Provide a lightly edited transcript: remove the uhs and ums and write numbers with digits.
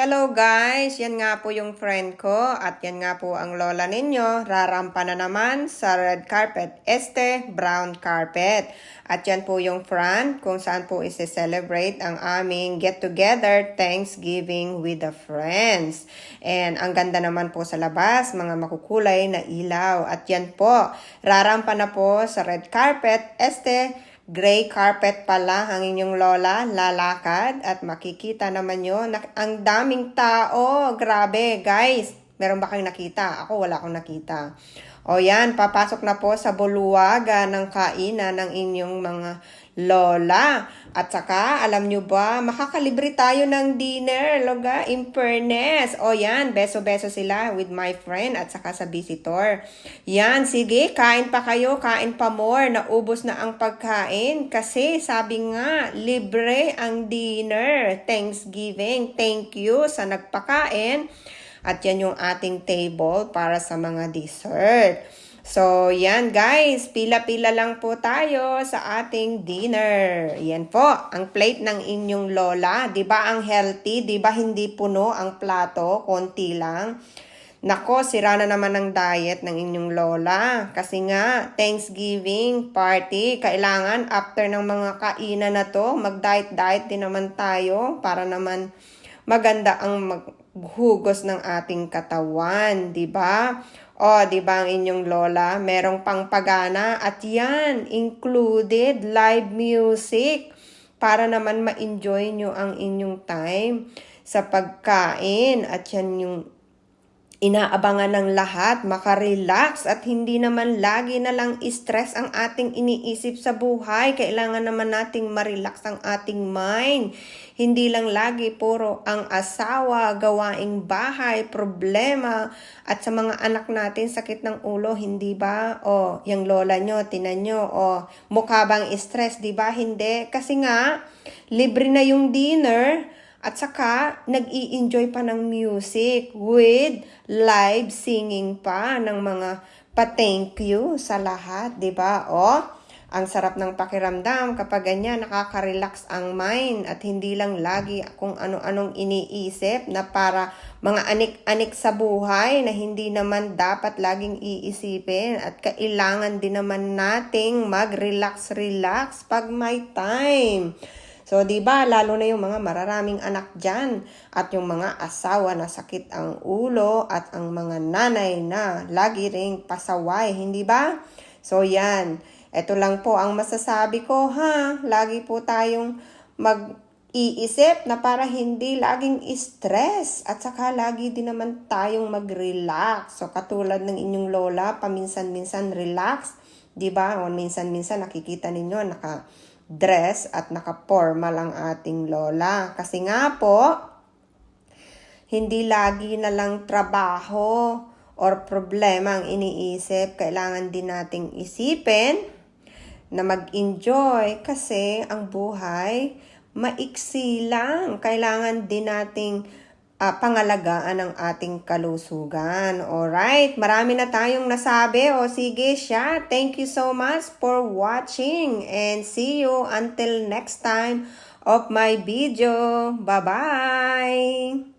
Hello guys! Yan nga po yung friend ko at yan nga po ang lola ninyo. Rarampa na naman sa red carpet. Brown carpet. At yan po yung front kung saan po isi-celebrate ang aming get-together Thanksgiving with the friends. And ang ganda naman po sa labas, mga makukulay na ilaw. At yan po, rarampa na po sa red carpet. Gray carpet pala ang inyong lola, lalakad at makikita naman yun. Ang daming tao, grabe guys. Meron ba kayong nakita? Ako wala akong nakita. O yan, papasok na po sa buluwaga ng kainan ng inyong mga lola. At saka, alam nyo ba, makakalibre tayo ng dinner, loga, in fairness. O yan, beso-beso sila with my friend at saka sa visitor. Yan, sige, kain pa kayo, kain pa more. Naubos na ang pagkain kasi sabi nga, libre ang dinner. Thanksgiving, thank you sa nagpakain. At yan yung ating table para sa mga dessert. So, yan guys, pila-pila lang po tayo sa ating dinner. Yan po, ang plate ng inyong lola. Diba ang healthy? Diba hindi puno ang plato? Konti lang. Nako, sira na naman ang diet ng inyong lola. Kasi nga, Thanksgiving party, kailangan after ng mga kainan na to, mag-diet-diet din naman tayo para naman maganda ang maghugos ng ating katawan, di ba? O, di ba ang inyong lola, merong pangpagana at yan, included live music para naman ma-enjoy nyo ang inyong time sa pagkain at yan yung inaabangan ng lahat, makarelax at hindi naman lagi na lang stress ang ating iniisip sa buhay. Kailangan naman nating marelax ang ating mind. Hindi lang lagi puro ang asawa, gawaing bahay, problema at sa mga anak natin sakit ng ulo, hindi ba? O, yung lola nyo, tinan nyo, o, mukha bang stress, di ba? Hindi. Kasi nga, libre na yung dinner. At saka, nag-i-enjoy pa ng music with live singing pa ng mga pa-thank you sa lahat, di ba? O, ang sarap ng pakiramdam kapag ganyan, nakaka-relax ang mind at hindi lang lagi kung ano-anong iniisip na para mga anik-anik sa buhay na hindi naman dapat laging iisipin at kailangan din naman nating mag-relax-relax pag may time. So, di ba, lalo na yung mga mararaming anak dyan at yung mga asawa na sakit ang ulo at ang mga nanay na lagi ring pasaway, hindi ba? So, yan. Ito lang po ang masasabi ko, ha? Lagi po tayong mag-iisip na para hindi laging stress at saka lagi din naman tayong mag-relax. So, katulad ng inyong lola, paminsan-minsan relax, di ba? O minsan-minsan nakikita ninyo, dress at naka-formal ang ating lola. Kasi nga po, hindi lagi na lang trabaho or problema ang iniisip. Kailangan din nating isipin na mag-enjoy kasi ang buhay maiksi lang. Kailangan din nating pangalagaan ang ating kalusugan. Alright, marami na tayong nasabi. O sige siya, thank you so much for watching and see you until next time of my video. Bye-bye!